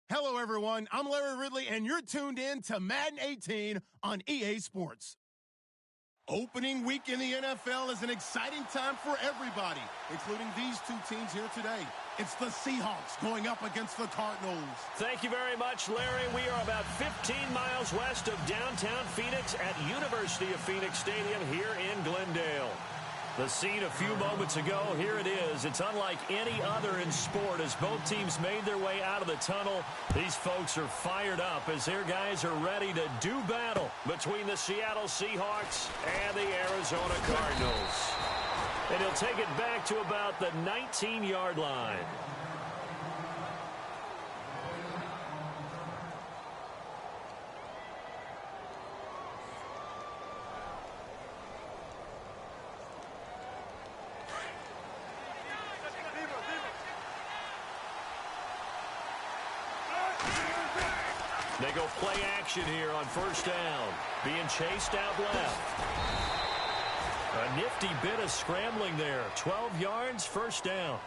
Hello, everyone. I'm Larry Ridley, and you're tuned in to Madden 18 on EA Sports. Opening week in the NFL is an exciting time for everybody, including these two teams here today. It's the Seahawks going up against the Cardinals. Thank you very much, Larry. We are about 15 miles west of downtown Phoenix at University of Phoenix Stadium here in Glendale. The scene a few moments ago, here it is. It's unlike any other in sport as both teams made their way out of the tunnel. These folks are fired up as their guys are ready to do battle between the Seattle Seahawks and the Arizona Cardinals. And he'll take it back to about the 19-yard line. They go play action here on first down. Being chased out left. A nifty bit of scrambling there. 12 yards, first down.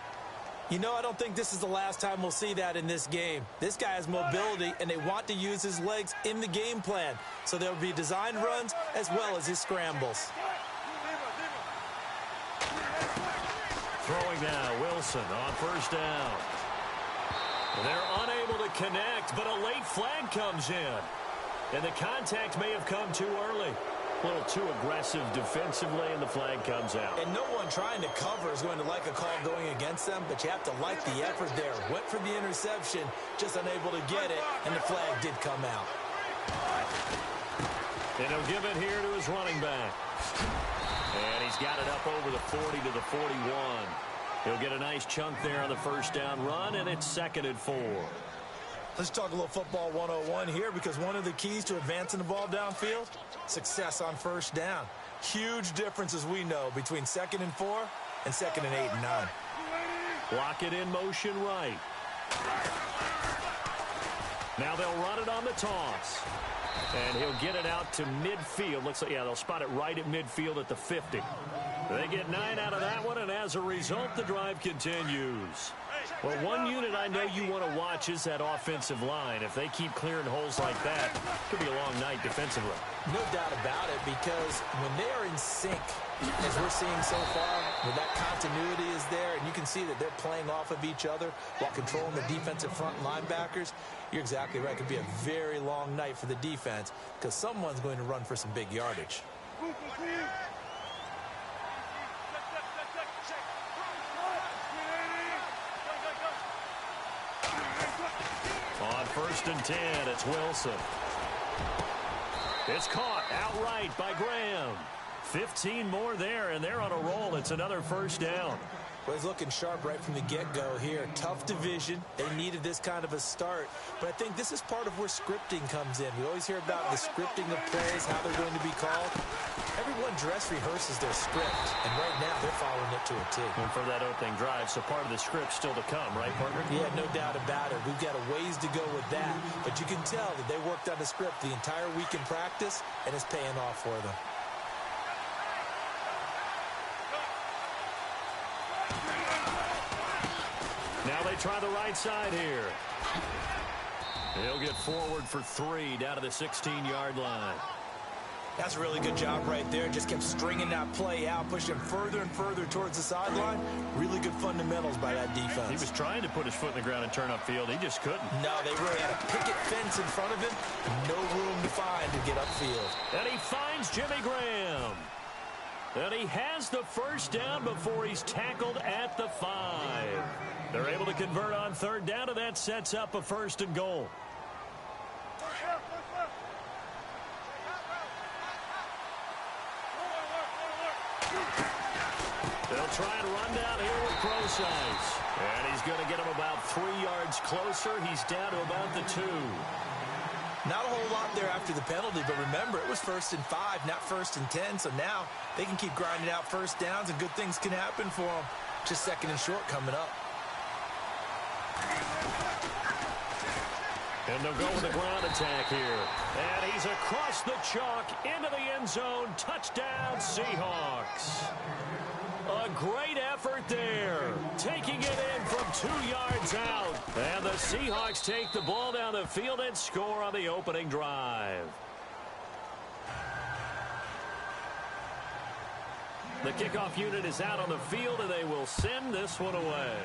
You know, I don't think this is the last time we'll see that in this game. This guy has mobility, and they want to use his legs in the game plan. So there will be designed runs as well as his scrambles. Throwing now, Wilson on first down. They're unable to connect, but a late flag comes in. And the contact may have come too early. A little too aggressive defensively, and the flag comes out. And no one trying to cover is going to like a call going against them, but you have to like the effort there. Went for the interception, just unable to get it, and the flag did come out. And he'll give it here to his running back. And he's got it up over the 40 to the 41. He'll get a nice chunk there on the first down run, and it's 2nd and 4. Let's talk a little football 101 here, because one of the keys to advancing the ball downfield, success on first down. Huge difference, as we know, between 2nd and 4 and 2nd and 8 and 9. Block it in motion right. Now they'll run it on the toss. And he'll get it out to midfield. Looks like, yeah, they'll spot it right at midfield at the 50. They get 9 out of that one, and as a result, the drive continues. Well, one unit I know you want to watch is that offensive line. If they keep clearing holes like that, it could be a long night defensively. No doubt about it, because when they are in sync, as we're seeing so far, where that continuity is there, and you can see that they're playing off of each other while controlling the defensive front linebackers, you're exactly right. It could be a very long night for the defense, because someone's going to run for some big yardage. On 1st and 10, it's Wilson. It's caught outright by Graham. 15 more there, and they're on a roll. It's another first down. Well, he's looking sharp right from the get-go here. Tough division. They needed this kind of a start. But I think this is part of where scripting comes in. We always hear about the scripting of plays, how they're going to be called. Everyone dress rehearses their script, and right now they're following it to a T. And for that opening drive, so part of the script still to come, right, partner? Yeah, no doubt about it. We've got a ways to go with that. But you can tell that they worked on the script the entire week in practice, and it's paying off for them. Now they try the right side here. He'll get forward for 3 down to the 16-yard line. That's a really good job right there. Just kept stringing that play out, pushing him further and further towards the sideline. Really good fundamentals by that defense. He was trying to put his foot in the ground and turn upfield. He just couldn't. No, they really had a picket fence in front of him. No room to find to get upfield. And he finds Jimmy Graham. And he has the first down before he's tackled at the 5. They're able to convert on 3rd down, and that sets up a 1st and goal. They'll try and run down here with Procise. And he's going to get him about 3 yards closer. He's down to about the 2. Not a whole lot there after the penalty, but remember, it was 1st and 5, not 1st and 10. So now they can keep grinding out first downs, and good things can happen for them. Just 2nd and short coming up. And they'll go with a ground attack here. And he's across the chalk into the end zone. Touchdown, Seahawks. A great effort there. Taking it in from 2 yards out. And the Seahawks take the ball down the field and score on the opening drive. The kickoff unit is out on the field, and they will send this one away.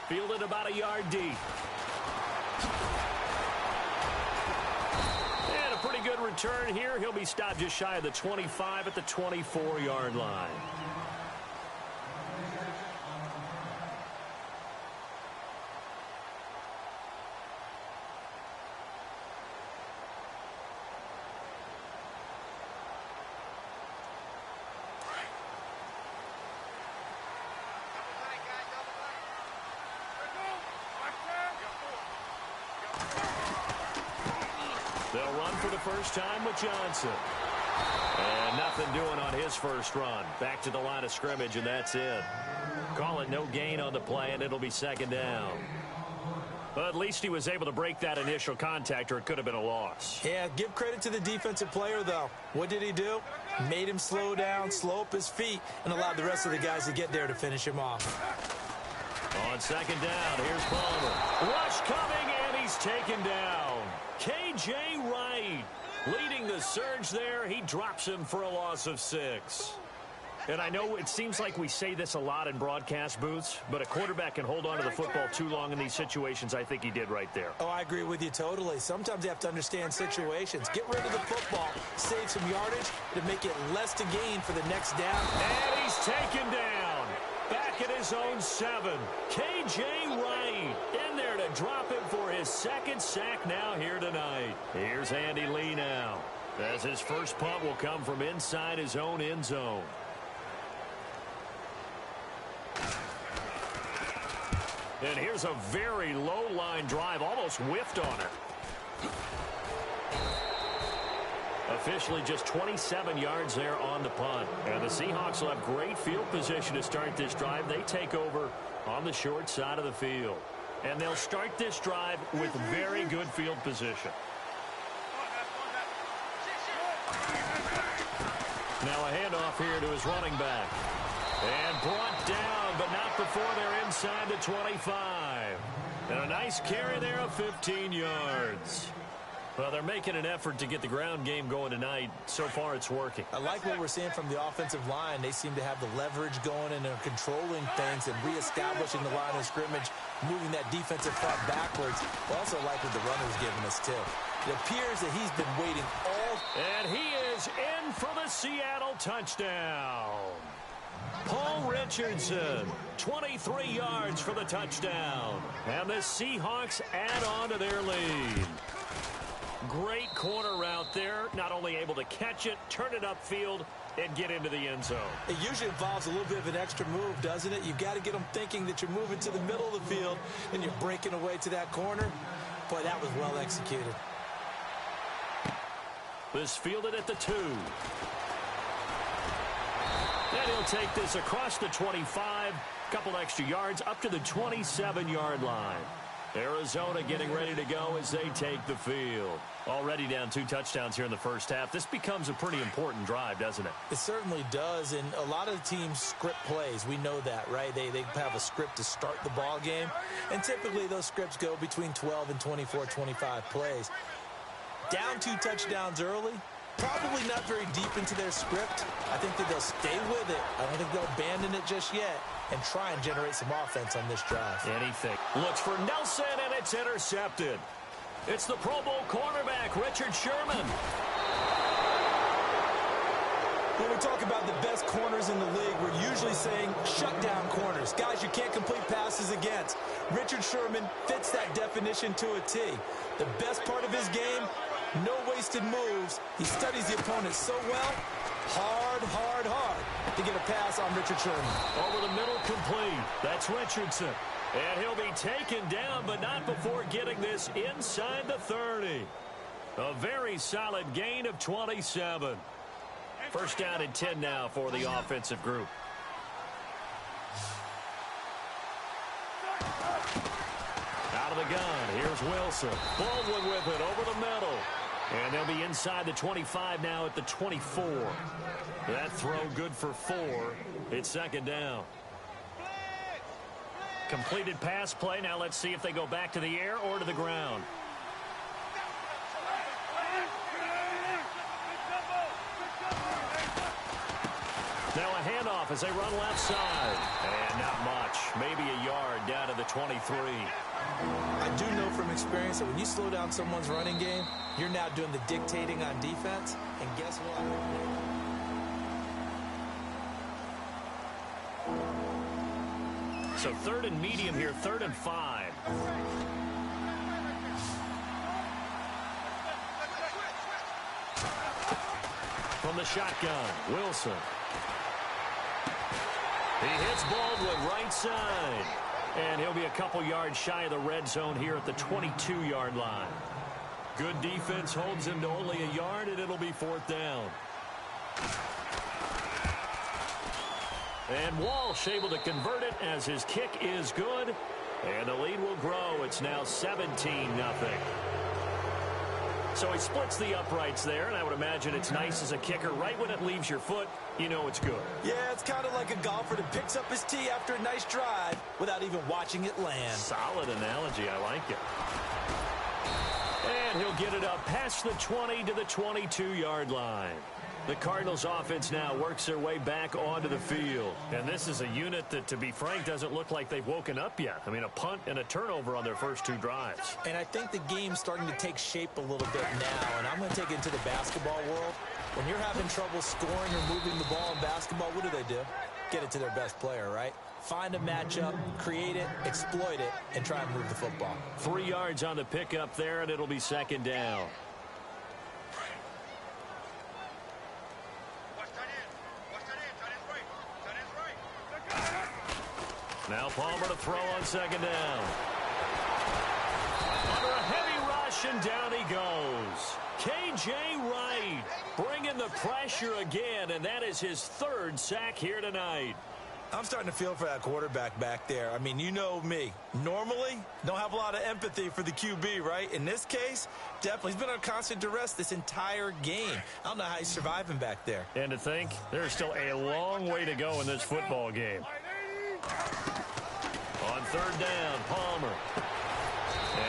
Fielded about a yard deep. And a pretty good return here. He'll be stopped just shy of the 25 at the 24-yard line. They'll run for the first time with Johnson. And nothing doing on his first run. Back to the line of scrimmage, and that's it. Call it no gain on the play, and it'll be second down. But at least he was able to break that initial contact, or it could have been a loss. Yeah, give credit to the defensive player, though. What did he do? Made him slow down, slow up his feet, and allowed the rest of the guys to get there to finish him off. On second down, here's Palmer. Rush coming, and he's taken down. K.J. Wright leading the surge there. He drops him for a loss of 6. And I know it seems like we say this a lot in broadcast booths, but a quarterback can hold on to the football too long in these situations. I think he did right there. Oh, I agree with you totally. Sometimes you have to understand situations. Get rid of the football, save some yardage to make it less to gain for the next down. And he's taken down. Back at his own 7. K.J. Wright in there to drop him for his second sack now here tonight. Here's Andy Lee now, as his first punt will come from inside his own end zone. And here's a very low line drive, almost whiffed on it. Officially just 27 yards there on the punt. And the Seahawks will have great field position to start this drive. They take over on the short side of the field. And they'll start this drive with very good field position. Now a handoff here to his running back. And brought down, but not before they're inside the 25. And a nice carry there of 15 yards. Well, they're making an effort to get the ground game going tonight. So far, it's working. I like what we're seeing from the offensive line. They seem to have the leverage going, and they're controlling things and reestablishing the line of scrimmage, moving that defensive front backwards. I also like what the runner's giving us, too. It appears that he's been waiting all... And he is in for the Seattle touchdown. Paul Richardson, 23 yards for the touchdown. And the Seahawks add on to their lead. Great corner route there. Not only able to catch it, turn it upfield, and get into the end zone. It usually involves a little bit of an extra move, doesn't it? You've got to get them thinking that you're moving to the middle of the field and you're breaking away to that corner. Boy, that was well executed. This fielded at the 2. And he'll take this across the 25. Couple extra yards up to the 27-yard line. Arizona getting ready to go as they take the field. Already down 2 touchdowns here in the first half. This becomes a pretty important drive, doesn't it? It certainly does, and a lot of the teams script plays. We know that, right? They have a script to start the ball game, and typically those scripts go between 12 and 24, 25 plays. Down 2 touchdowns early, probably not very deep into their script. I think that they'll stay with it. I don't think they'll abandon it just yet and try and generate some offense on this drive. Anything. Looks for Nelson, and it's intercepted. It's the Pro Bowl cornerback, Richard Sherman. When we talk about the best corners in the league, we're usually saying shutdown corners, guys you can't complete passes against. Richard Sherman fits that definition to a T. The best part of his game, no wasted moves. He studies the opponent so well. Hard to get a pass on Richard Sherman. Over the middle, complete. That's Richardson. And he'll be taken down, but not before getting this inside the 30. A very solid gain of 27. First down and 10 now for the offensive group. Out of the gun, here's Wilson. Baldwin with it over the middle. And they'll be inside the 25 now at the 24. That throw good for 4. It's second down. Completed pass play. Now let's see if they go back to the air or to the ground. Now a handoff as they run left side. And not much. Maybe a yard down to the 23. I do know from experience that when you slow down someone's running game, you're now doing the dictating on defense. And guess what? So 3rd and medium here, 3rd and 5. From the shotgun, Wilson. He hits Baldwin right side. And he'll be a couple yards shy of the red zone here at the 22-yard line. Good defense holds him to only a yard, and it'll be 4th down. And Walsh able to convert it as his kick is good. And the lead will grow. It's now 17-0. So he splits the uprights there, and I would imagine it's nice as a kicker. Right when it leaves your foot, you know it's good. Yeah, it's kind of like a golfer that picks up his tee after a nice drive without even watching it land. Solid analogy. I like it. And he'll get it up past the 20 to the 22-yard line. The Cardinals offense now works their way back onto the field. And this is a unit that, to be frank, doesn't look like they've woken up yet. I mean, a punt and a turnover on their first 2 drives. And I think the game's starting to take shape a little bit now. And I'm going to take it into the basketball world. When you're having trouble scoring or moving the ball in basketball, what do? Get it to their best player, right? Find a matchup, create it, exploit it, and try and move the football. 3 yards on the pickup there, and it'll be second down. Now Palmer to throw on second down. Under a heavy rush, and down he goes. K.J. Wright bringing the pressure again, and that is his 3rd sack here tonight. I'm starting to feel for that quarterback back there. I mean, you know me. Normally, don't have a lot of empathy for the QB, right? In this case, definitely. He's been on constant duress this entire game. I don't know how he's surviving back there. And to think, there's still a long way to go in this football game. On 3rd down, Palmer.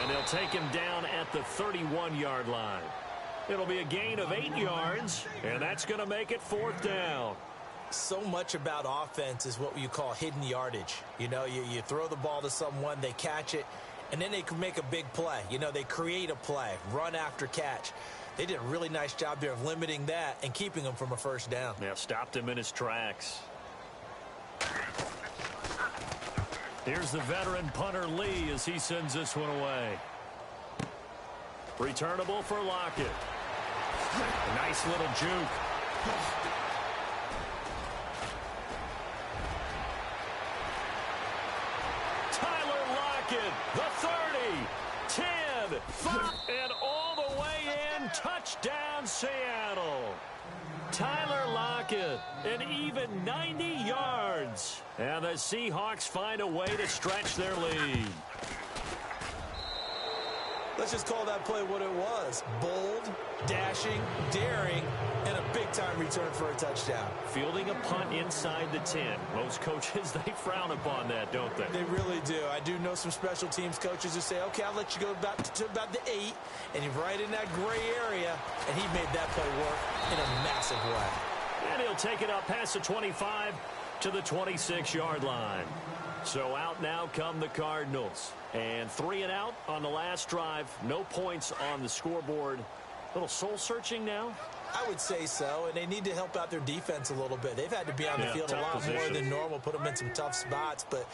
And they'll take him down at the 31-yard line. It'll be a gain of 8 yards, and that's going to make it 4th down. So much about offense is what you call hidden yardage. You know, you throw the ball to someone, they catch it, and then they can make a big play. You know, they create a play, run after catch. They did a really nice job there of limiting that and keeping him from a first down. Yeah, stopped him in his tracks. Here's the veteran punter Lee as he sends this one away. Returnable for Lockett. A nice little juke. Tyler Lockett, the 30, 10, 5, and all the way in. Touchdown, Seattle. Tyler Lockett, an even 90 yards. And the Seahawks find a way to stretch their lead. Let's just call that play what it was. Bold, dashing, daring, and a big-time return for a touchdown. Fielding a punt inside the 10. Most coaches, they frown upon that, don't they? They really do. I do know some special teams coaches who say, okay, I'll let you go to about the 8, and he's right in that gray area, and he made that play work in a massive way. And he'll take it up past the 25 to the 26-yard line. So out now come the Cardinals. And 3 and out on the last drive. No points on the scoreboard. A little soul-searching now? I would say so, and they need to help out their defense a little bit. They've had to be on the field a lot more than normal, put them in some tough spots. But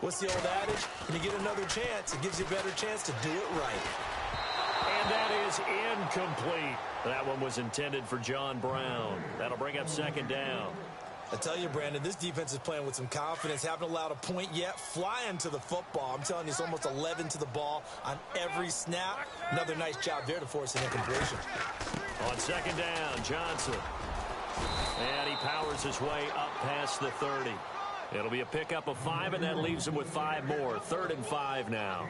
what's the old adage? When you get another chance, it gives you a better chance to do it right. And that is incomplete. That one was intended for John Brown. That'll bring up second down. I tell you, Brandon, this defense is playing with some confidence. Haven't allowed a point yet. Flying to the football. I'm telling you, it's almost 11 to the ball on every snap. Another nice job there to force an incompletion. On second down, Johnson. And he powers his way up past the 30. It'll be a pickup of 5, and that leaves him with 5 more. 3rd and 5 now.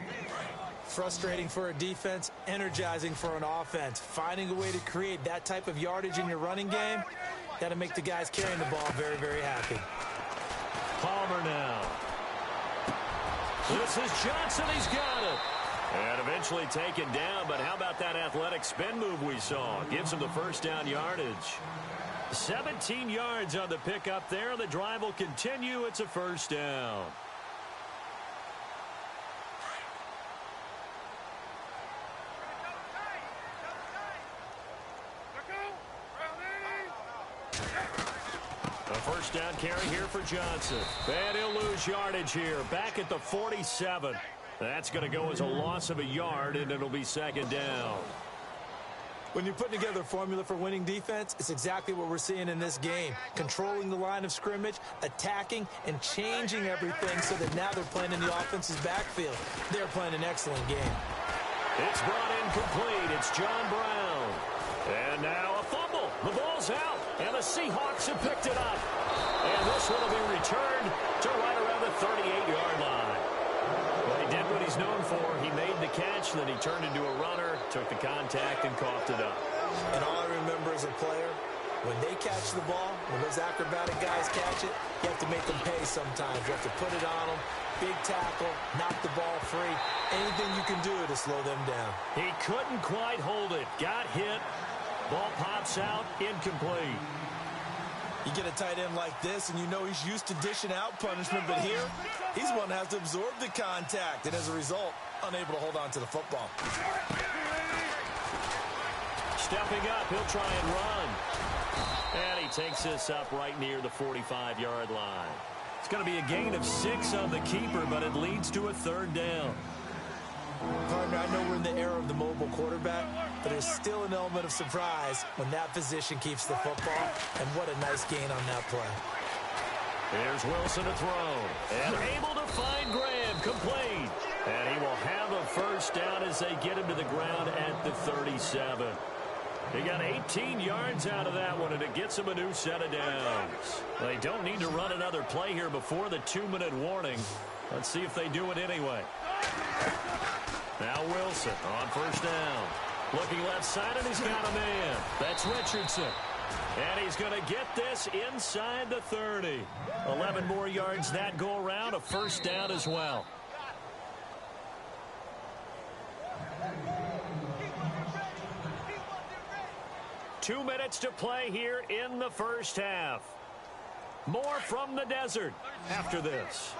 Frustrating for a defense, energizing for an offense. Finding a way to create that type of yardage in your running game, that'll make the guys carrying the ball very, very happy. Palmer now. This is Johnson. He's got it. And eventually taken down, but how about that athletic spin move we saw? Gives him the first down yardage. 17 yards on the pickup there. The drive will continue. It's a first down. A first down carry here for Johnson. And he'll lose yardage here. Back at the 47. That's going to go as a loss of a yard, and it'll be second down. When you're putting together a formula for winning defense, it's exactly what we're seeing in this game. Controlling the line of scrimmage, attacking, and changing everything so that now they're playing in the offense's backfield. They're playing an excellent game. It's brought in complete. It's John Brown. And now a fumble. The ball's out, and the Seahawks have picked it up. And this one will be returned to right around the 38-yard line. Well, he did what he's known for. He made the catch, then he turned into a runner, took the contact, and coughed it up. And all I remember as a player, when they catch the ball, when those acrobatic guys catch it, you have to make them pay sometimes. You have to put it on them, big tackle, knock the ball free. Anything you can do to slow them down. He couldn't quite hold it. Got hit. Ball pops out, incomplete. You get a tight end like this, and you know he's used to dishing out punishment, but here, he's one that has to absorb the contact, and as a result, unable to hold on to the football. Stepping up, he'll try and run. And he takes this up right near the 45-yard line. It's going to be a gain of 6 on the keeper, but it leads to a third down. Partner, I know we're in the era of the mobile quarterback, but there's still an element of surprise when that position keeps the football, and what a nice gain on that play. Here's Wilson to throw, and able to find Graham, complete. And he will have a first down as they get him to the ground at the 37. They got 18 yards out of that one, and it gets them a new set of downs. They don't need to run another play here before the 2-minute warning. Let's see if they do it anyway. Now Wilson on first down. Looking left side, and he's got a man. That's Richardson. And he's going to get this inside the 30. 11 more yards that go around, a first down as well. Two minutes to play here in the first half. More from the desert after this.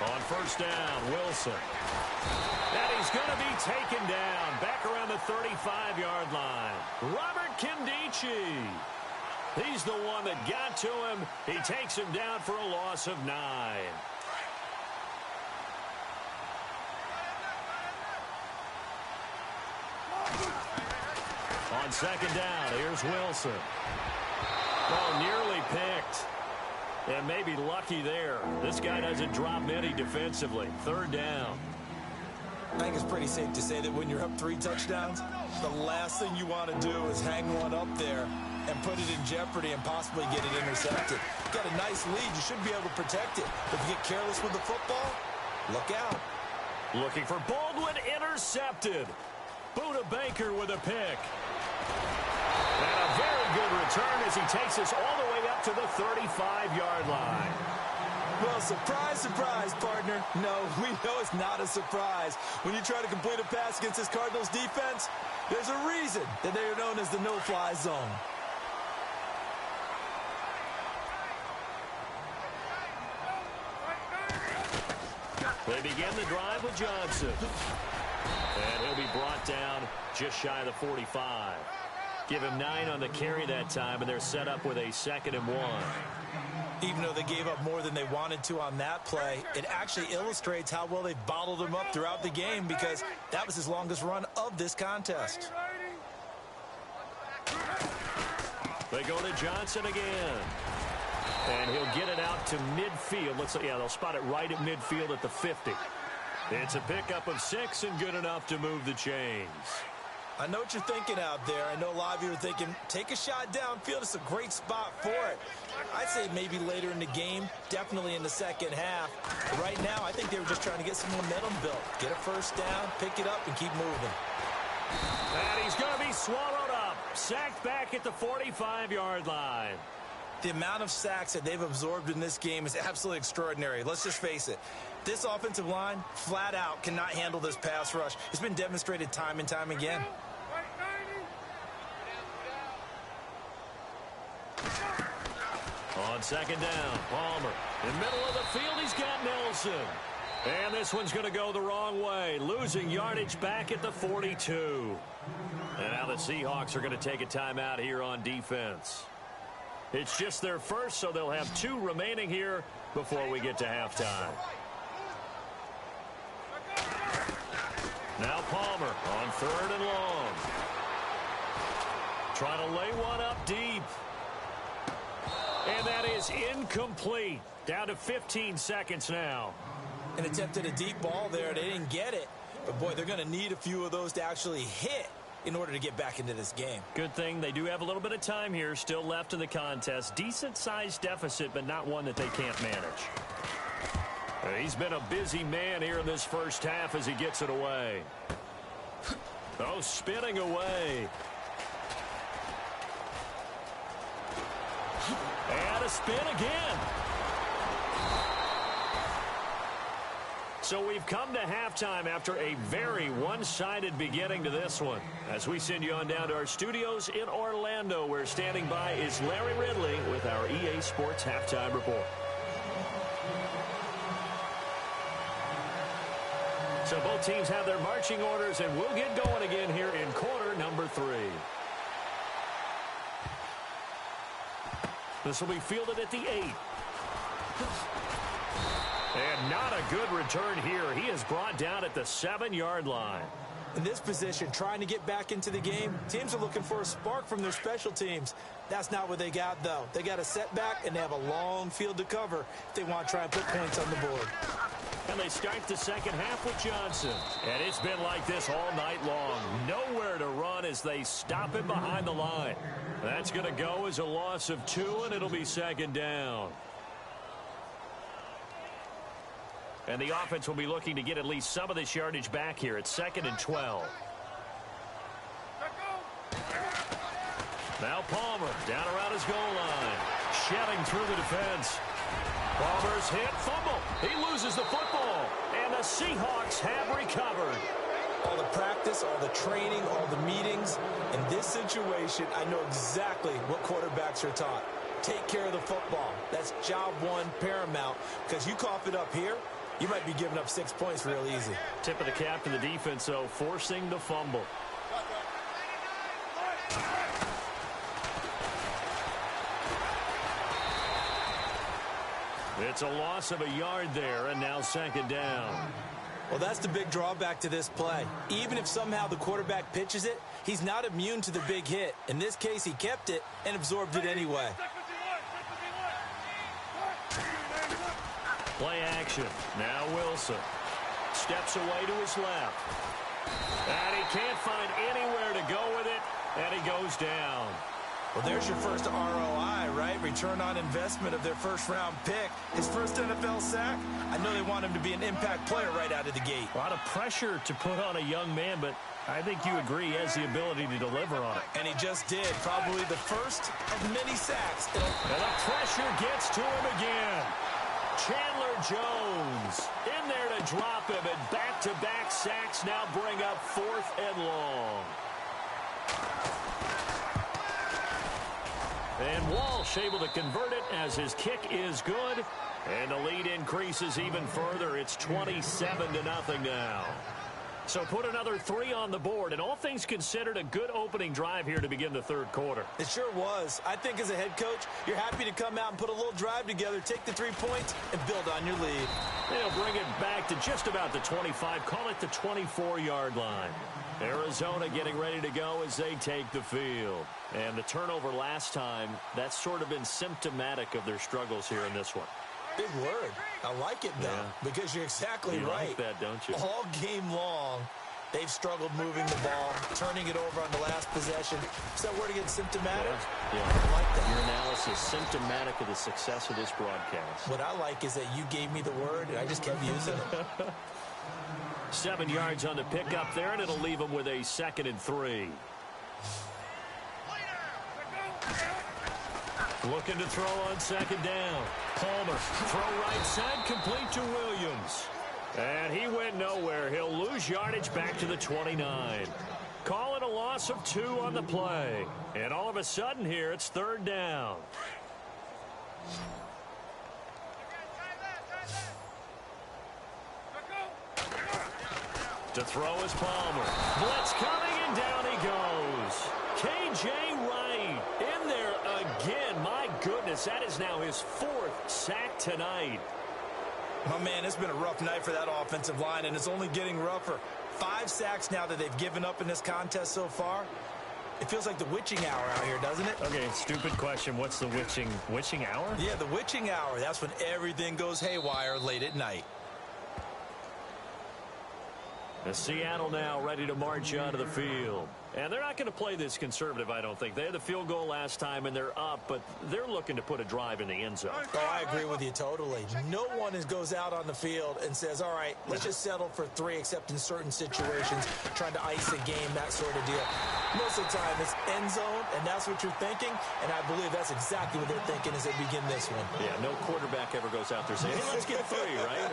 On first down, Wilson. And he's going to be taken down back around the 35-yard line. Robert Kindici. He's the one that got to him. He takes him down for a loss of 9. On second down, here's Wilson. Ball nearly picked. And maybe lucky there. This guy doesn't drop many defensively. Third down. I think it's pretty safe to say that when you're up 3 touchdowns, the last thing you want to do is hang one up there and put it in jeopardy and possibly get it intercepted. Got a nice lead. You should be able to protect it. But if you get careless with the football, look out. Looking for Baldwin, intercepted. Buda Baker with a pick. And a very good return as he takes us all the way up to the 35-yard line. Well, surprise, surprise, partner. No, we know it's not a surprise. When you try to complete a pass against this Cardinals defense, there's a reason that they are known as the no-fly zone. They begin the drive with Johnson. And he'll be brought down just shy of the 45. Give him 9 on the carry that time, and they're set up with a 2nd and 1. Even though they gave up more than they wanted to on that play, it actually illustrates how well they've bottled him up throughout the game because that was his longest run of this contest. They go to Johnson again. And he'll get it out to midfield. They'll spot it right at midfield at the 50. It's a pickup of 6 and good enough to move the chains. I know what you're thinking out there. I know a lot of you are thinking, take a shot downfield. It's a great spot for it. I'd say maybe later in the game, definitely in the second half. But right now, I think they were just trying to get some momentum built. Get a first down, pick it up, and keep moving. And he's going to be swallowed up. Sacked back at the 45-yard line. The amount of sacks that they've absorbed in this game is absolutely extraordinary. Let's just face it. This offensive line, flat out, cannot handle this pass rush. It's been demonstrated time and time again. On second down, Palmer. In the middle of the field, he's got Nelson. And this one's going to go the wrong way, losing yardage back at the 42. And now the Seahawks are going to take a timeout here on defense. It's just their first, so they'll have 2 remaining here before we get to halftime. Now Palmer on 3rd and long. Trying to lay one up deep. And that is incomplete. Down to 15 seconds now. An attempt at a deep ball there. They didn't get it. But, boy, they're going to need a few of those to actually hit in order to get back into this game. Good thing they do have a little bit of time here still left in the contest. Decent-sized deficit, but not one that they can't manage. He's been a busy man here in this first half as he gets it away. Oh, spinning away. And a spin again. So we've come to halftime after a very one-sided beginning to this one. As we send you on down to our studios in Orlando, where standing by is Larry Ridley with our EA Sports Halftime Report. So both teams have their marching orders, and we'll get going again here in quarter number 3. This will be fielded at the 8. And not a good return here. He is brought down at the 7-yard line. In this position, trying to get back into the game, teams are looking for a spark from their special teams. That's not what they got, though. They got a setback, and they have a long field to cover if they want to try and put points on the board. And they start the second half with Johnson. And it's been like this all night long. Nowhere to run as they stop him behind the line. That's going to go as a loss of 2, and it'll be second down. And the offense will be looking to get at least some of this yardage back here at 2nd and 12. Now Palmer down around his goal line. Shedding through the defense. Palmer's hit, fumble. He loses the football. And the Seahawks have recovered. All the practice, all the training, all the meetings. In this situation, I know exactly what quarterbacks are taught. Take care of the football. That's job 1 paramount. Because you cough it up here, you might be giving up 6 points real easy. Tip of the cap to the defense, though, forcing the fumble. It's a loss of a yard there, and now second down. Well, that's the big drawback to this play. Even if somehow the quarterback pitches it, he's not immune to the big hit. In this case, he kept it and absorbed it anyway. Play action. Now Wilson steps away to his left. And he can't find anywhere to go with it, and he goes down. Well, there's your first ROI, right? Return on investment of their first-round pick. His first NFL sack, I know they want him to be an impact player right out of the gate. A lot of pressure to put on a young man, but I think you agree he has the ability to deliver on it. And he just did. Probably the first of many sacks. And the pressure gets to him again. Chandler Jones in there to drop him, and back-to-back sacks now bring up 4th and long. And Walsh able to convert it as his kick is good. And the lead increases even further. It's 27-0 now. So put another 3 on the board. And all things considered, a good opening drive here to begin the third quarter. It sure was. I think as a head coach, you're happy to come out and put a little drive together, take the 3 points, and build on your lead. They'll bring it back to just about the 25. Call it the 24-yard line. Arizona getting ready to go as they take the field. And the turnover last time, that's sort of been symptomatic of their struggles here in this one. Big word. I like it, though, because you're exactly right. You like that, don't you? All game long, They've struggled moving the ball, turning it over on the last possession. Is that word again, symptomatic? Yeah. I like that. Your analysis symptomatic of the success of this broadcast. What I like is that you gave me the word, and I just kept using it. 7 yards on the pickup there, and it'll leave them with a 2nd and 3. Looking to throw on 2nd down. Palmer, throw right side, complete to Williams. And he went nowhere. He'll lose yardage back to the 29. Call it a loss of 2 on the play. And all of a sudden here, it's 3rd down. To throw is Palmer. Blitz coming, and down he goes. K.J. Wright in there again. My goodness, that is now his 4th sack tonight. Oh, man, it's been a rough night for that offensive line, and it's only getting rougher. 5 sacks now that they've given up in this contest so far. It feels like the witching hour out here, doesn't it? Okay, stupid question. What's the witching hour? Yeah, the witching hour. That's when everything goes haywire late at night. And Seattle now ready to march onto the field. And they're not going to play this conservative, I don't think. They had the field goal last time, and they're up, but they're looking to put a drive in the end zone. Oh, I agree with you totally. No one goes out on the field and says, all right, let's just settle for 3, except in certain situations, trying to ice a game, that sort of deal. Most of the time, it's end zone, and that's what you're thinking, and I believe that's exactly what they're thinking as they begin this one. Yeah, no quarterback ever goes out there saying, hey, let's get 3, right?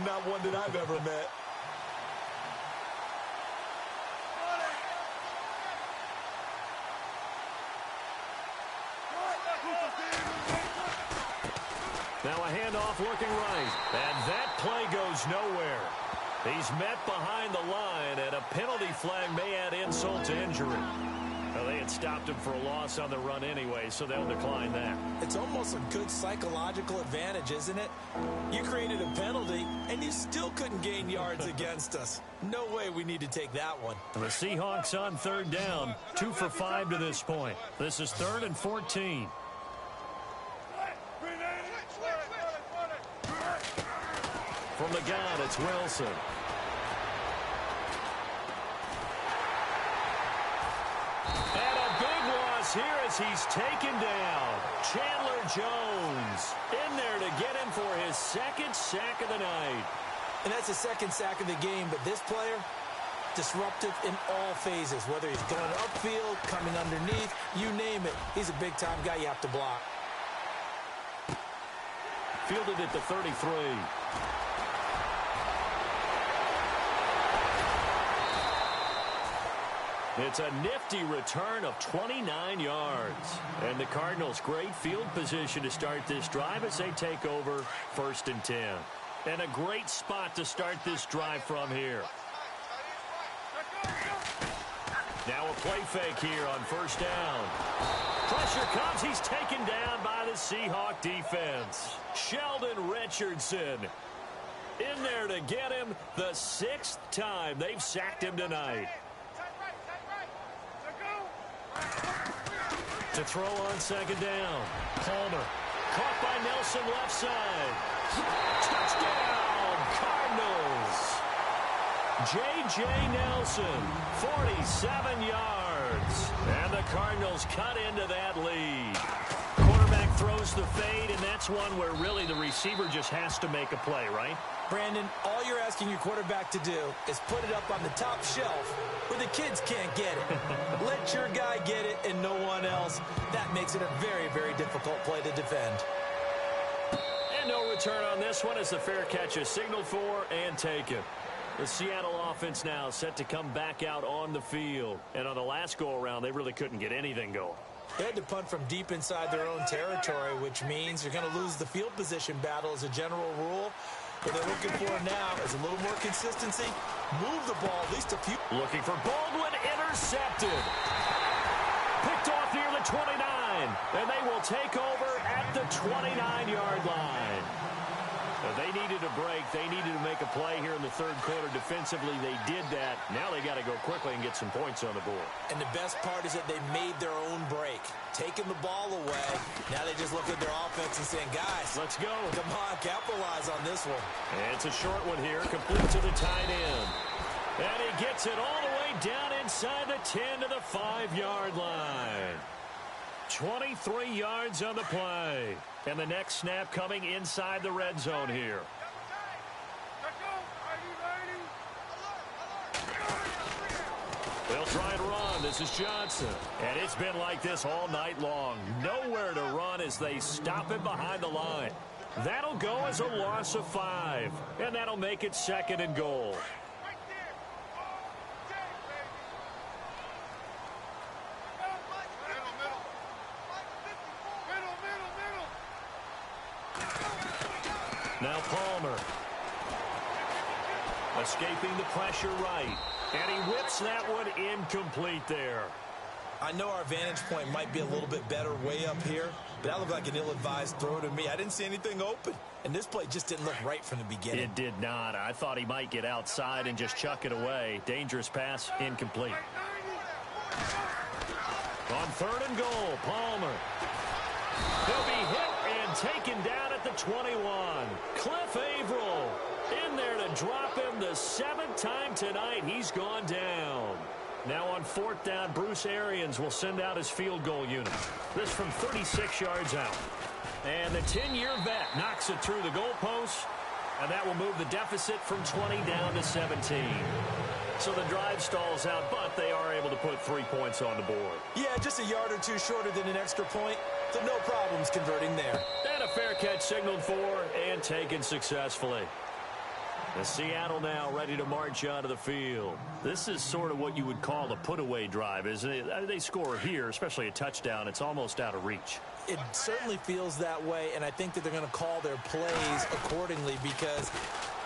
Not one that I've ever met. Now a handoff looking right, and that play goes nowhere. He's met behind the line, and a penalty flag may add insult to injury. Well, they had stopped him for a loss on the run anyway, so they'll decline that. It's almost a good psychological advantage, isn't it? You created a penalty, and you still couldn't gain yards against us. No way we need to take that one. The Seahawks on 3rd down, 2 for 5 to this point. This is 3rd and 14. From the gun, it's Wilson. And a big loss here as he's taken down. Chandler Jones in there to get him for his 2nd sack of the night. And that's the 2nd sack of the game, but this player, disruptive in all phases, whether he's going upfield, coming underneath, you name it. He's a big-time guy you have to block. Fielded at the 33. It's a nifty return of 29 yards. And the Cardinals, great field position to start this drive as they take over 1st and 10. And a great spot to start this drive from here. Now a play fake here on 1st down. Pressure comes. He's taken down by the Seahawk defense. Sheldon Richardson in there to get him the 6th time they've sacked him tonight. To throw on 2nd down. Palmer. Caught by Nelson left side. Touchdown, Cardinals. J.J. Nelson, 47 yards. And the Cardinals cut into that lead. Quarterback throws the fade, and that's one where really the receiver just has to make a play, right? Brandon, all you're asking your quarterback to do is put it up on the top shelf where the kids can't get it. Let your guy get it and no one else. That makes it a very, very difficult play to defend. And no return on this one as the fair catch is signaled for and taken. The Seattle offense now set to come back out on the field. And on the last go-around, they really couldn't get anything going. They had to punt from deep inside their own territory, which means you're going to lose the field position battle as a general rule. What they're looking for now is a little more consistency. Move the ball at least a few. Looking for Baldwin, intercepted. Picked off near the 29, and they will take over at the 29-yard line. They needed a break. They needed to make a play here in the 3rd quarter. Defensively, they did that. Now they got to go quickly and get some points on the board. And the best part is that they made their own break, taking the ball away. Now they just look at their offense and saying, guys, let's go. Come on, capitalize on this one. And it's a short one here, complete to the tight end. And he gets it all the way down inside the 10 to the 5-yard line. 23 yards on the play. And the next snap coming inside the red zone here. They'll try and run. This is Johnson. And it's been like this all night long. Nowhere to run as they stop him behind the line. That'll go as a loss of 5. And that'll make it 2nd and goal. Now Palmer. Escaping the pressure right. And he whips that one incomplete there. I know our vantage point might be a little bit better way up here, but that looked like an ill-advised throw to me. I didn't see anything open, and this play just didn't look right from the beginning. It did not. I thought he might get outside and just chuck it away. Dangerous pass, incomplete. On 3rd and goal, Palmer. He'll be hit and taken down at the 21. Cliff Averill in there to drop him the 7th time tonight. He's gone down. Now on 4th down, Bruce Arians will send out his field goal unit. This from 36 yards out. And the 10-year vet knocks it through the goalpost, and that will move the deficit from 20 down to 17. So the drive stalls out, but they are able to put 3 points on the board. Yeah, just a yard or two shorter than an extra point, so no problems converting there. And a fair catch signaled for and taken successfully. The Seattle now ready to march onto the field. This is sort of what you would call a put-away drive, isn't it? They score here, especially a touchdown. It's almost out of reach. It certainly feels that way, and I think that they're going to call their plays accordingly because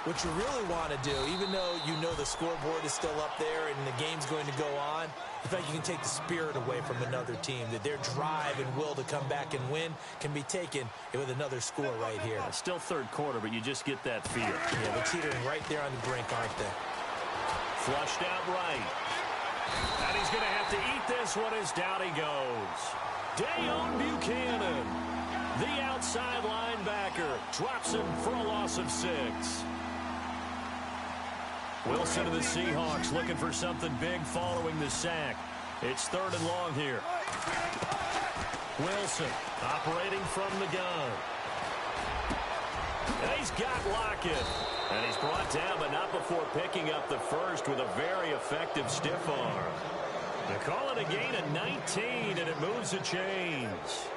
what you really want to do, even though you know the scoreboard is still up there and the game's going to go on, in fact, you can take the spirit away from another team, that their drive and will to come back and win can be taken with another score right here. Still 3rd quarter, but you just get that feel. Yeah, they're teetering right there on the brink, aren't they? Flushed out right. And he's going to have to eat this one as down he goes. Dayon Buchanan, the outside linebacker, drops him for a loss of 6. Wilson of the Seahawks looking for something big following the sack. It's 3rd and long here. Wilson operating from the gun. And he's got Lockett. And he's brought down, but not before picking up the first with a very effective stiff arm. They call it a gain of 19, and it moves the chains.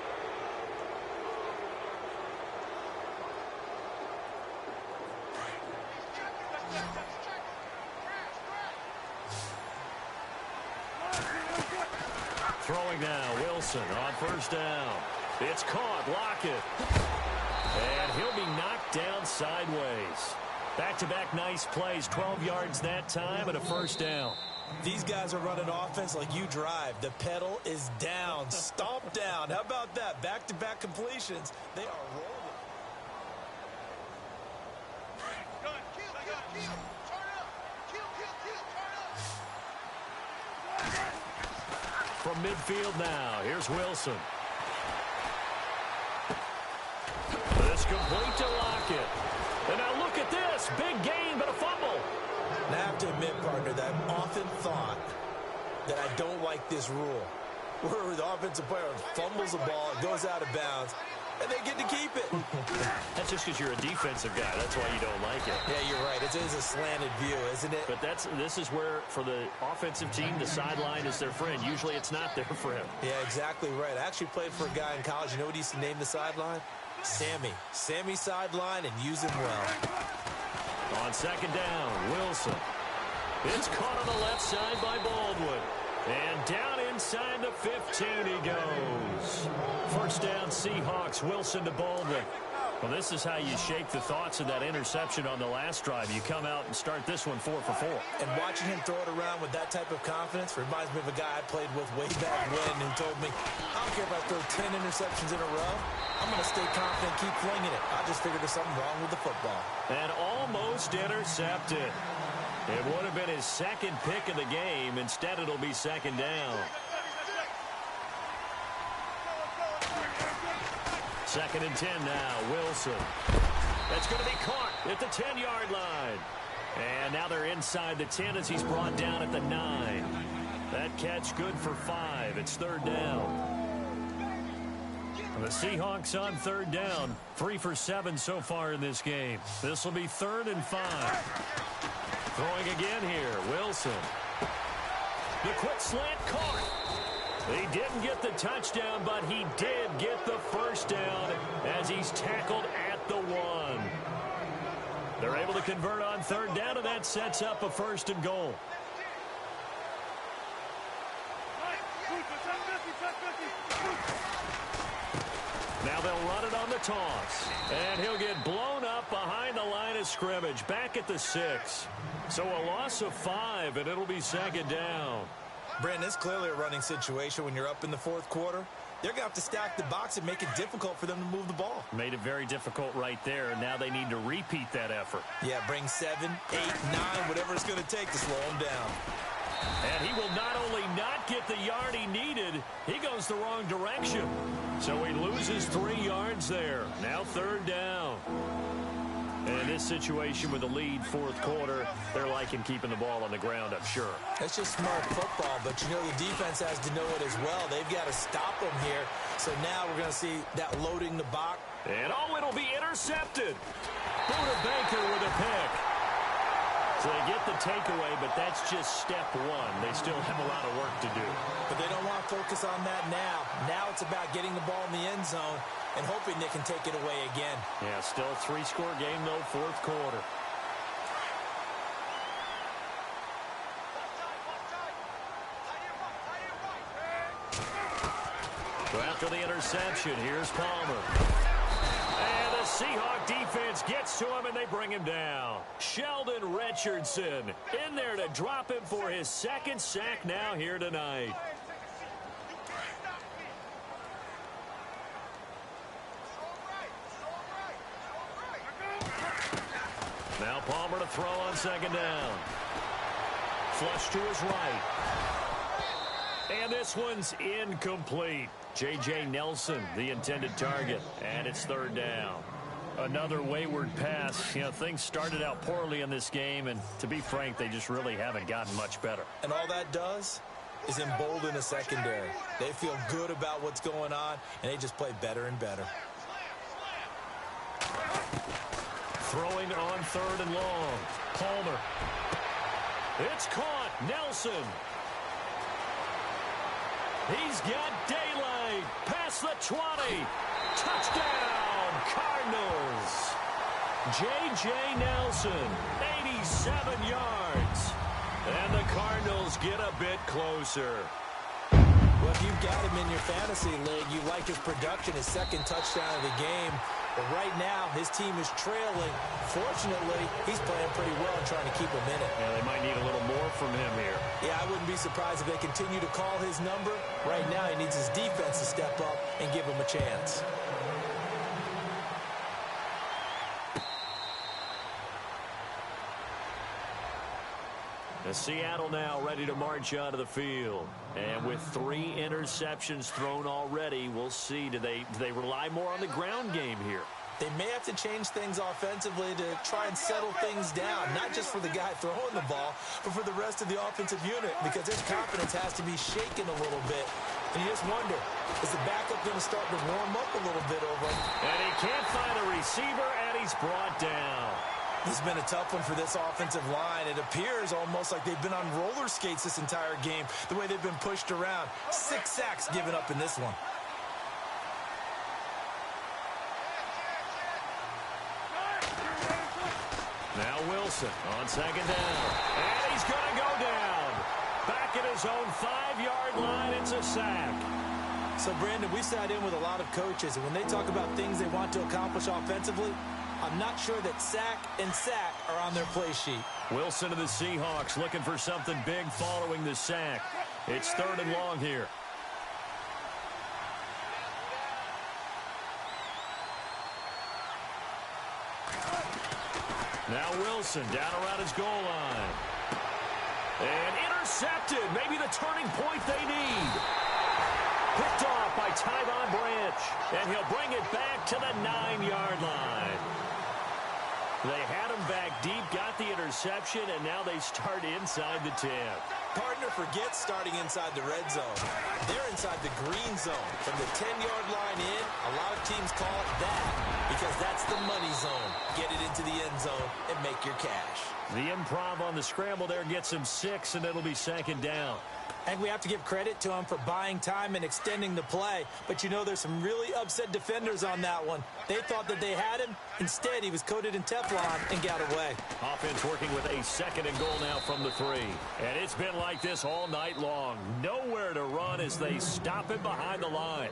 Throwing now, Wilson on 1st down. It's caught, Lockett. And he'll be knocked down sideways. Back-to-back nice plays, 12 yards that time and a 1st down. These guys are running offense like you drive. The pedal is down, stomp down. How about that? Back-to-back completions. They are rolling. From midfield now, here's Wilson. This complete to Lockett. And now look at this. Big gain, but a fumble. And I have to admit, partner, that I've often thought that I don't like this rule. Where the offensive player fumbles the ball, it goes out of bounds, and they get to keep it. That's just because you're a defensive guy. That's why you don't like it. Yeah, you're right. It is a slanted view, isn't it? But this is where, for the offensive team, the sideline is their friend. Usually it's not there for him. Yeah, exactly right. I actually played for a guy in college. You know what he used to name the sideline? Sammy. Sammy sideline, and use him well. On 2nd down, Wilson. It's caught on the left side by Baldwin. And down inside the 15 he goes. 1st down, Seahawks. Wilson to Baldwin. Well, this is how you shake the thoughts of that interception on the last drive. You come out and start this one 4 for 4. And watching him throw it around with that type of confidence reminds me of a guy I played with way back when who told me, I don't care if I throw 10 interceptions in a row. I'm going to stay confident, keep flinging it. I just figured there's something wrong with the football. And almost intercepted. It would have been his 2nd pick of the game. Instead, it'll be 2nd down. 2nd and 10 now. Wilson. That's going to be caught at the 10-yard line. And now they're inside the 10 as he's brought down at the 9. That catch good for 5. It's third down. The Seahawks on third down, 3 for 7 so far in this game. This will be 3rd and 5. Throwing again here, Wilson. The quick slant caught. He didn't get the touchdown, but he did get the first down as he's tackled at the 1. They're able to convert on third down, and that sets up a 1st and goal. Now they'll run it on the toss. And he'll get blown up behind the line of scrimmage, back at the 6. So a loss of 5, and it'll be 2nd down. Brandon, it's clearly a running situation when you're up in the 4th quarter. They're going to have to stack the box and make it difficult for them to move the ball. Made it very difficult right there. Now they need to repeat that effort. Yeah, bring 7, 8, 9, whatever it's going to take to slow them down. And he will not only not get the yard he needed, he goes the wrong direction. So he loses 3 yards there. Now 3rd down. And in this situation with the lead 4th quarter, they're liking keeping the ball on the ground, I'm sure. That's just smart football, but you know the defense has to know it as well. They've got to stop them here. So now we're going to see that loading the box. And it'll be intercepted. Buda Baker with a pick. So they get the takeaway, but that's just step 1. They still have a lot of work to do. But they don't want to focus on that now. Now it's about getting the ball in the end zone and hoping they can take it away again. Yeah, still a 3-score game, though, 4th quarter. So after the interception, here's Palmer. And the Seahawk defense gets to him, and they bring him down. Sheldon Richardson in there to drop him for his 2nd sack now here tonight. Now Palmer to throw on 2nd down. Flush to his right. And this one's incomplete. J.J. Nelson, the intended target, and it's 3rd down. Another wayward pass. You know, things started out poorly in this game, and to be frank, they just really haven't gotten much better. And all that does is embolden the secondary. They feel good about what's going on, and they just play better and better. Throwing on 3rd and long. Palmer. It's caught. Nelson. He's got daylight. Past the 20. Touchdown, Cardinals. J.J. Nelson, 87 yards. And the Cardinals get a bit closer. Well, if you've got him in your fantasy league, you like his production, his 2nd touchdown of the game. But right now, his team is trailing. Fortunately, he's playing pretty well and trying to keep him in it. Yeah, they might need a little more from him here. Yeah, I wouldn't be surprised if they continue to call his number. Right now, he needs his defense to step up and give him a chance. Seattle now ready to march out of the field. And with 3 interceptions thrown already, we'll see. Do they rely more on the ground game here? They may have to change things offensively to try and settle things down, not just for the guy throwing the ball, but for the rest of the offensive unit, because his confidence has to be shaken a little bit. And you just wonder, is the backup going to start to warm up a little bit over him? And he can't find a receiver, and he's brought down. This has been a tough one for this offensive line. It appears almost like they've been on roller skates this entire game, the way they've been pushed around. 6 sacks given up in this one. Now Wilson on 2nd down. And he's going to go down. Back at his own 5-yard line, it's a sack. So, Brandon, we sat in with a lot of coaches, and when they talk about things they want to accomplish offensively, I'm not sure that sack and sack are on their play sheet. Wilson of the Seahawks looking for something big following the sack. It's 3rd and long here. Now Wilson down around his goal line. And intercepted. Maybe the turning point they need. Picked off by Tyvon Branch. And he'll bring it back to the 9-yard line. They had him back deep, got the interception, and now they start inside the 10. Partner forgets starting inside the red zone. They're inside the green zone. From the 10-yard line in, a lot of teams call it that because that's the money zone. Get it into the end zone and make your cash. The improv on the scramble there gets him 6, and it'll be second down. And we have to give credit to him for buying time and extending the play. But, you know, there's some really upset defenders on that one. They thought that they had him. Instead, he was coated in Teflon and got away. Offense working with a second and goal now from the 3. And it's been like this all night long. Nowhere to run as they stop him behind the line.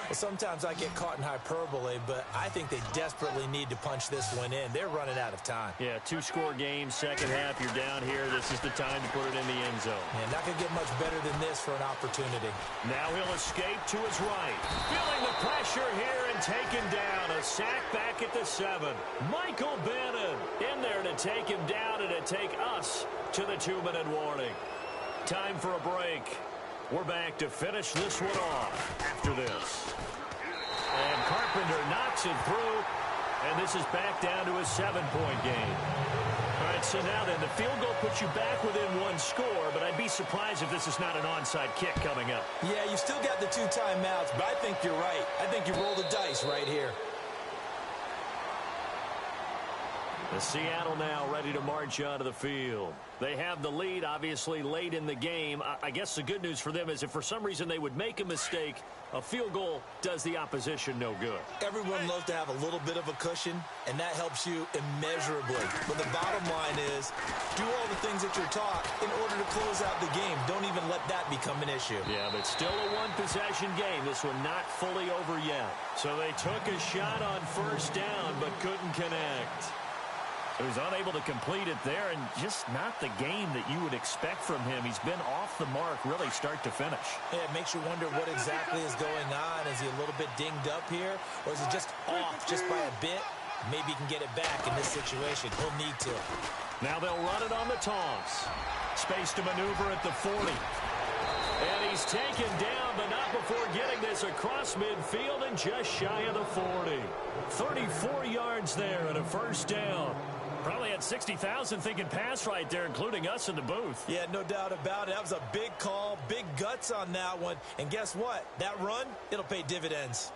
Well, sometimes I get caught in hyperbole, but I think they desperately need to punch this one in. They're running out of time. Yeah, 2-score game, second half, you're down here. This is the time to put it in the end zone. And not going to get much better than this for an opportunity. Now he'll escape to his right. Feeling the pressure here and taken down. A sack back at the 7. Michael Bannon in there to take him down and to take us to the 2-minute warning. Time for a break. We're back to finish this one off after this. And Carpenter knocks it through, and this is back down to a 7-point game. All right, so now then, the field goal puts you back within 1 score, but I'd be surprised if this is not an onside kick coming up. Yeah, you still got the 2 timeouts, but I think you're right. I think you roll the dice right here. The Seattle now ready to march onto the field. They have the lead, obviously, late in the game. I guess the good news for them is if for some reason they would make a mistake, a field goal does the opposition no good. Everyone loves to have a little bit of a cushion, and that helps you immeasurably. But the bottom line is, do all the things that you're taught in order to close out the game. Don't even let that become an issue. Yeah, but still a one-possession game. This one not fully over yet. So they took a shot on first down, but couldn't connect. He was unable to complete it there, and just not the game that you would expect from him. He's been off the mark really start to finish. Yeah, it makes you wonder what exactly is going on. Is he a little bit dinged up here, or is he just off just by a bit? Maybe he can get it back in this situation. He'll need to. Now they'll run it on the toss. Space to maneuver at the 40. And he's taken down, but not before getting this across midfield and just shy of the 40. 34 yards there and a first down. Probably had 60,000 thinking pass right there, including us in the booth. Yeah, no doubt about it. That was a big call, big guts on that one. And guess what? That run, it'll pay dividends.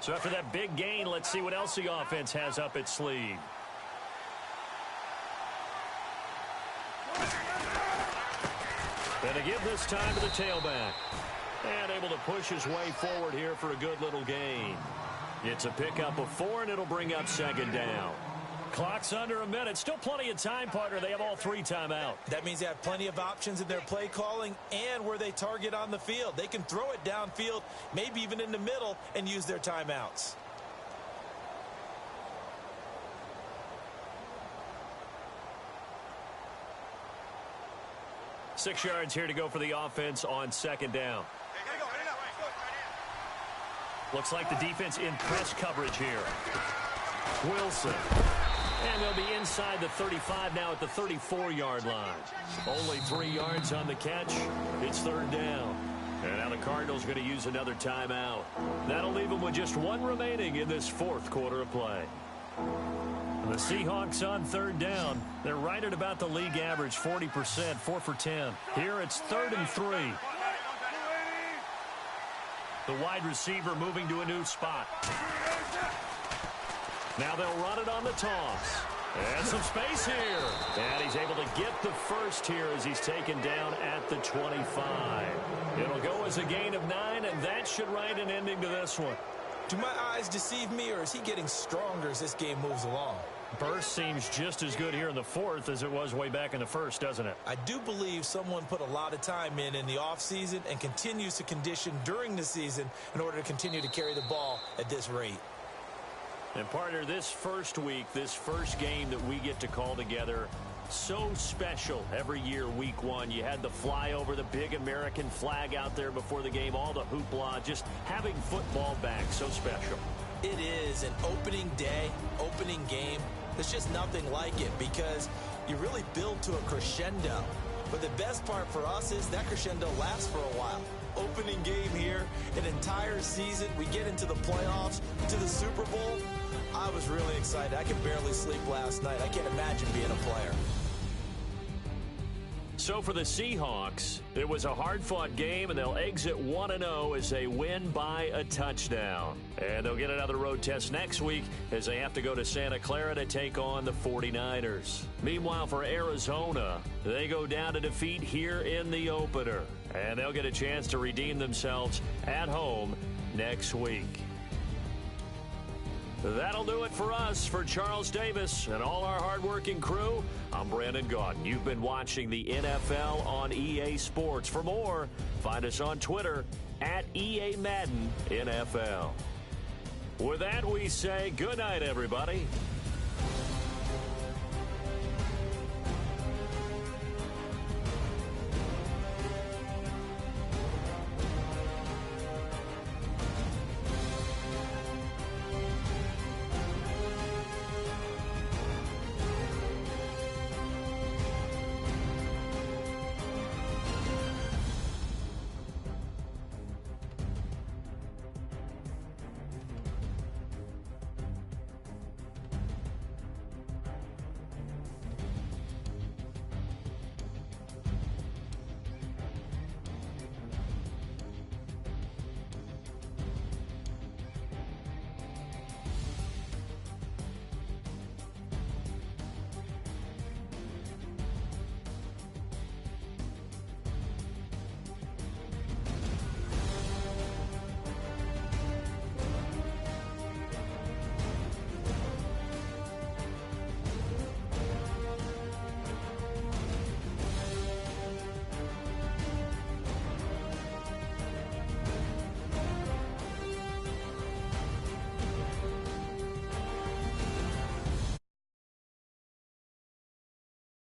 So after that big gain, let's see what else the offense has up its sleeve. And to give this time to the tailback. And able to push his way forward here for a good little gain. It's a pickup of 4, and it'll bring up second down. Clock's under a minute. Still plenty of time, partner. They have all 3 timeout. That means they have plenty of options in their play calling and where they target on the field. They can throw it downfield, maybe even in the middle, and use their timeouts. Six yards here to go for the offense on second down. Looks like the defense in press coverage here. Wilson. And they'll be inside the 35 now at the 34-yard line. Only 3 yards on the catch. It's third down. And now the Cardinals are going to use another timeout. That'll leave them with just 1 remaining in this 4th quarter of play. The Seahawks on third down. They're right at about the league average, 40%, 4 for 10. Here it's 3rd and 3. The wide receiver moving to a new spot. Now they'll run it on the toss. And some space here. And he's able to get the first here as he's taken down at the 25. It'll go as a gain of 9, and that should write an ending to this one. Do my eyes deceive me, or is he getting stronger as this game moves along? Burst seems just as good here in the 4th as it was way back in the 1st, doesn't it? I do believe someone put a lot of time in the offseason and continues to condition during the season in order to continue to carry the ball at this rate. And partner, this first week, this first game that we get to call together, so special every year, week 1. You had the flyover, the big American flag out there before the game, all the hoopla, just having football back, so special. It is an opening day, opening game. There's just nothing like it because you really build to a crescendo. But the best part for us is that crescendo lasts for a while. Opening game here, an entire season, we get into the playoffs, to the Super Bowl. I was really excited. I could barely sleep last night. I can't imagine being a player. So for the Seahawks, it was a hard-fought game, and they'll exit 1-0 as they win by a touchdown. And they'll get another road test next week as they have to go to Santa Clara to take on the 49ers. Meanwhile, for Arizona, they go down to defeat here in the opener. And they'll get a chance to redeem themselves at home next week. That'll do it for us. For Charles Davis and all our hardworking crew, I'm Brandon Gaudin. You've been watching the NFL on EA Sports. For more, find us on Twitter at EA Madden NFL. With that, we say good night, everybody.